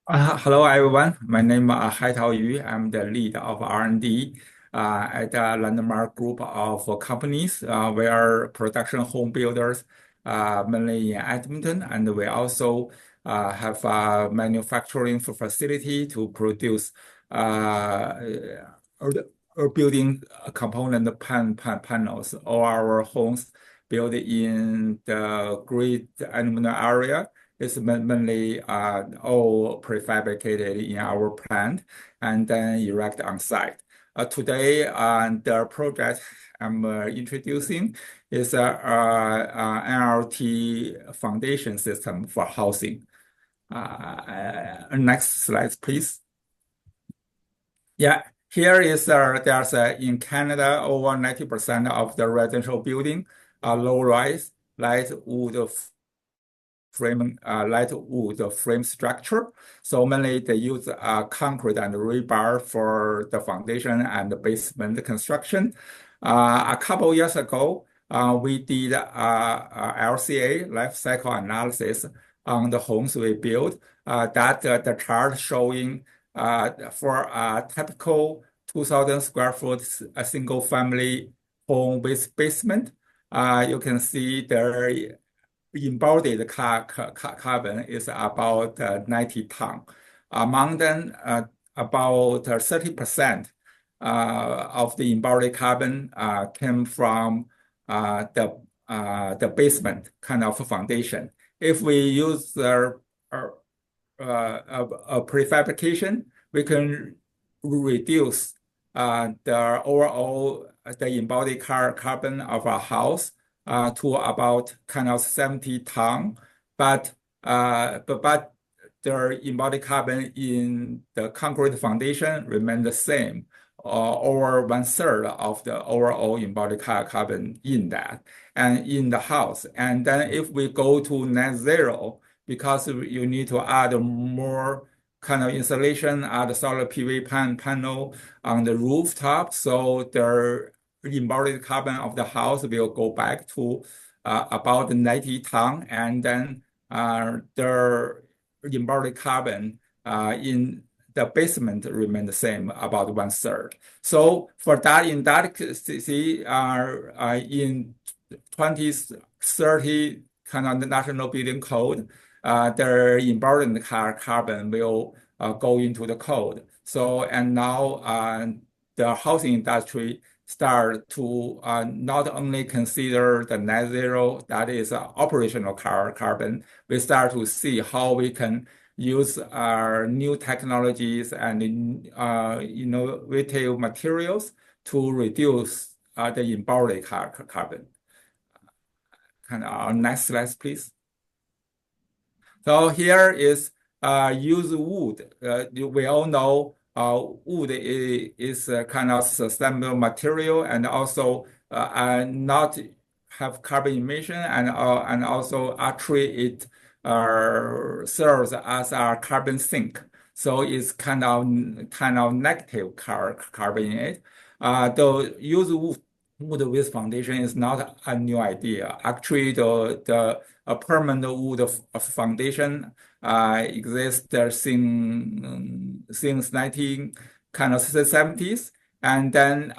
Hello everyone. My name is Haitao Yu. I'm the lead of R&D at a landmark group of companies. We are production home builders, mainly in Edmonton, and we also have a manufacturing facility to produce building component panels. All our homes built in the Great Edmonton area. It's mainly all prefabricated in our plant and then erect on site. Today, the project I'm introducing is a NLT foundation system for housing. Next slide, please. Yeah, here is there's in Canada over 90% of the residential building are low rise, light wood frame structure. So mainly they use concrete and rebar for the foundation and the basement construction. A couple years ago, we did LCA, life cycle analysis, on the homes we built. That the chart showing for a typical 2,000 square foot single family home with basement, you can see there embodied carbon is about 90 tonne. Among them, about 30% of the embodied carbon came from the basement kind of foundation. If we use the prefabrication, we can reduce the overall the embodied carbon of a house to about kind of 70 tonne, but the embodied carbon in the concrete foundation remain the same, over 1/3 of the overall embodied carbon in that and in the house. And then if we go to net zero, because you need to add more kind of insulation, add solar PV panel on the rooftop, so the embodied carbon of the house will go back to about 90 tonne, and then the embodied carbon in the basement remain the same, about 1/3. So for that, in that see in 2030 kind of the National Building Code, the embodied carbon will go into the code. So and now the housing industry start to not only consider the net zero, that is operational carbon, we start to see how we can use our new technologies and innovative materials to reduce the embodied carbon. Next slide, please. So here is use wood. We all know wood is a kind of sustainable material and also not have carbon emission, and also actually it serves as a carbon sink. So it's kind of negative carbon in it. The use wood with foundation is not a new idea. Actually, the permanent wood foundation exists there since 1970s, and then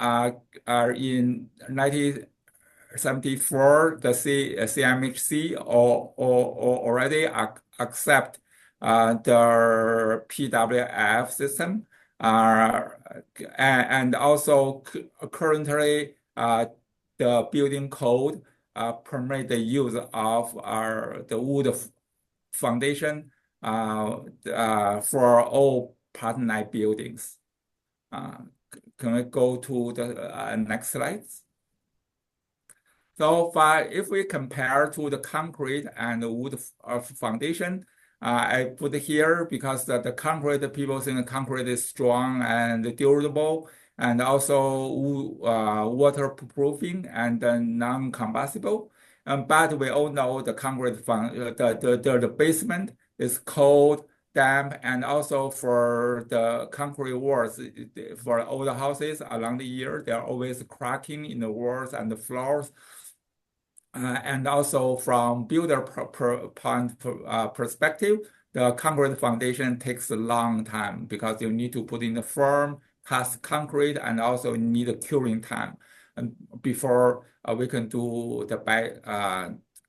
in 1974 the CMHC already accept the PWF system, and also currently the building code permit the use of the wood foundation for all Part 9 buildings. Can we go to the next slides? So if we compare to the concrete and the wood foundation, I put here because the concrete, people think the concrete is strong and durable, and also waterproofing and non-combustible. But we all know the concrete the basement is cold, damp, and also for the concrete walls, for all the houses along the year, they're always cracking in the walls and the floors. And also from builder point perspective, the concrete foundation takes a long time because you need to put in the firm, cast concrete, and also need a curing time and before we can do the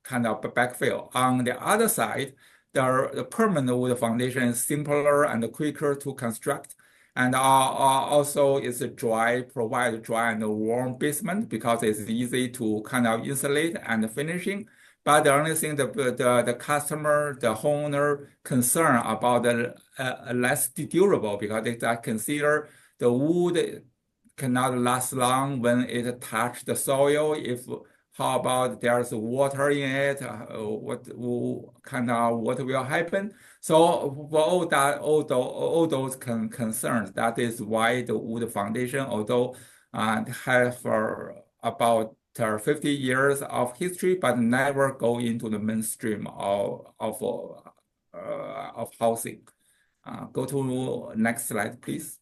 kind of backfill. On the other side, the permanent wood foundation is simpler and quicker to construct. And also it's a provide dry and warm basement because it's easy to kind of insulate and finishing. But the only thing the customer, the homeowner concerned about the less durable because they consider the wood cannot last long when it touch the soil. How about there's water in it? What will happen? So for all those concerns, that is why the wood foundation, although have about 50 years of history, but never go into the mainstream of housing. Go to next slide, please.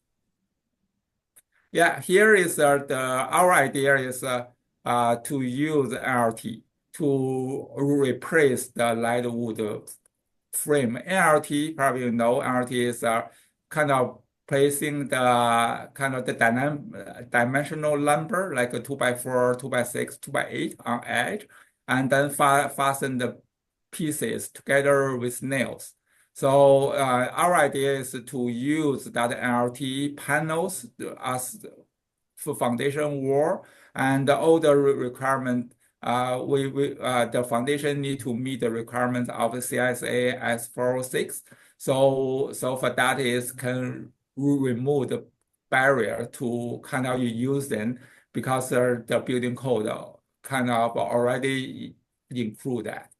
Yeah, here is our idea is to use NLT to replace the light wood frame. NLT, probably you know, NLT is kind of placing the dimensional lumber like a 2x4, 2x6, 2x8 on edge, and then fasten the pieces together with nails. So our idea is to use that NLT panels as for foundation wall, and all the requirement the foundation need to meet the requirements of the CSA S406. So for that is can remove the barrier to kind of use them because the building code kind of already include that.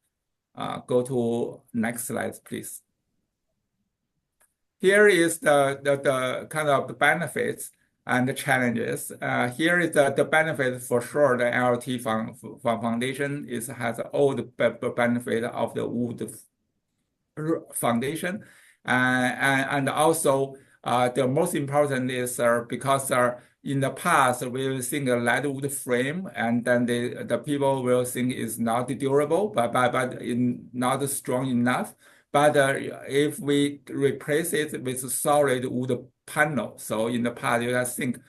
Go to next slide, please. Here is the kind of the benefits and the challenges. Here is the benefit for sure. The NLT foundation has all the benefit of the wood foundation, and also the most important is because in the past we will think a light wood frame, and then the people will think it's not durable, but not strong enough. But if we replace it with solid wood panel, so in the past you can think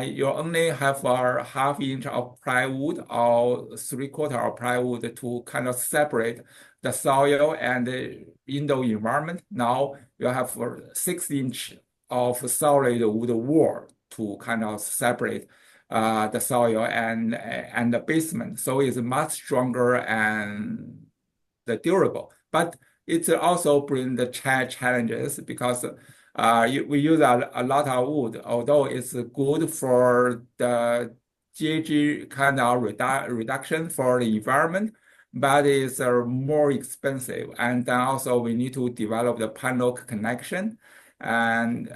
you only have a ½ inch of plywood or 3/4 of plywood to kind of separate the soil and the indoor environment. Now you have 6 inch of solid wood wall to kind of separate the soil and the basement. So it's much stronger and the durable. But it also brings the challenges because we use a lot of wood, although it's good for the GHG kind of reduction for the environment, but it's more expensive. And then also we need to develop the panel connection. And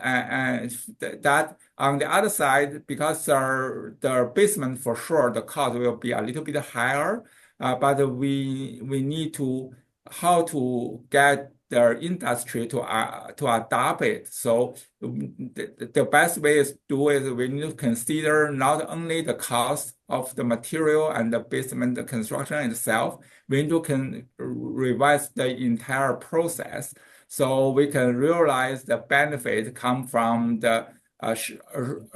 that on the other side, because the basement for sure, the cost will be a little bit higher, but we need to how to get the industry to adopt it. So the best way is we need to consider not only the cost of the material and the basement construction itself, we need to revise the entire process so we can realize the benefit come from the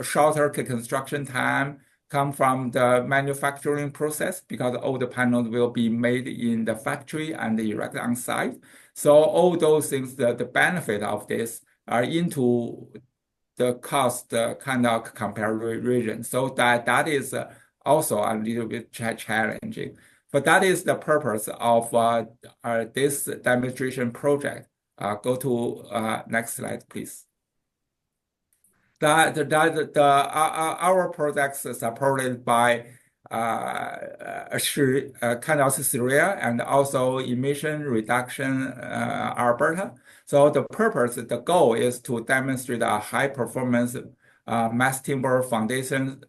shorter construction time, come from the manufacturing process because all the panels will be made in the factory and erected on site. So all those things, the benefit of this are into the cost kind of comparison. So that is also a little bit challenging. But that is the purpose of this demonstration project. Go to next slide, please. Our projects are supported by kind of Syria and also emission reduction Alberta. So the goal is to demonstrate a high performance mass timber foundation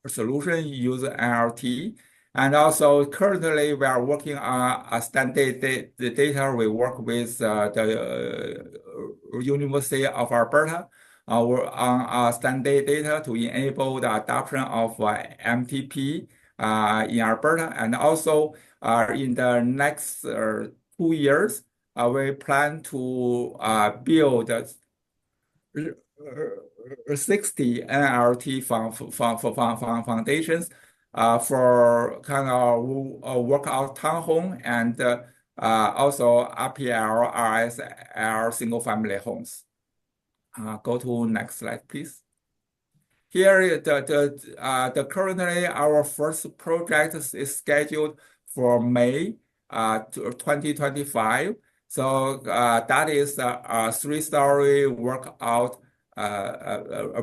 solution using NLT. And also currently we are working on a standard data. We work with the University of Alberta on standard data to enable the adoption of MTP in Alberta. And also in the next 2 years, we plan to build 60 NLT foundations for kind of workout townhome and also RPL, RSL single family homes. Go to next slide, please. Here, the currently our first project is scheduled for May 2025. So that is a 3-story workout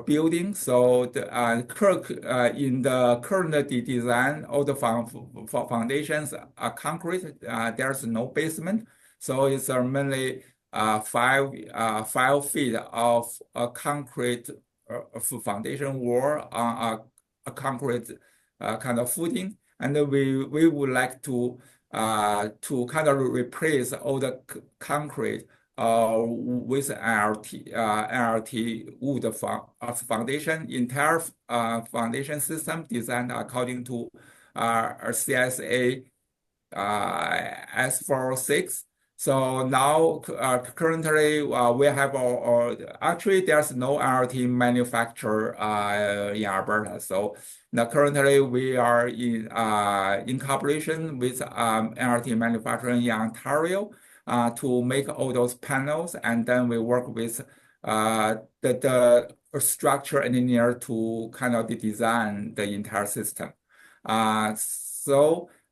building. So in the current design, all the foundations are concrete. There's no basement, so it's mainly 5 feet of concrete foundation wall on a concrete kind of footing, and we would like to kind of replace all the concrete with NLT wood foundation. Entire foundation system designed according to CSA S46. So now currently we have actually there's no NLT manufacturer in Alberta. So now currently we are in cooperation with NLT manufacturer in Ontario to make all those panels, and then we work with the structure engineer to kind of design the entire system.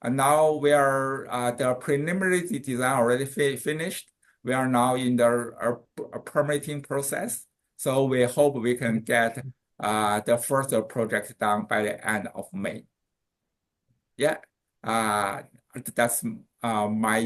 And now we are the preliminary design already finished. We are now in the permitting process. So we hope we can get the first project done by the end of May. Yeah, that's my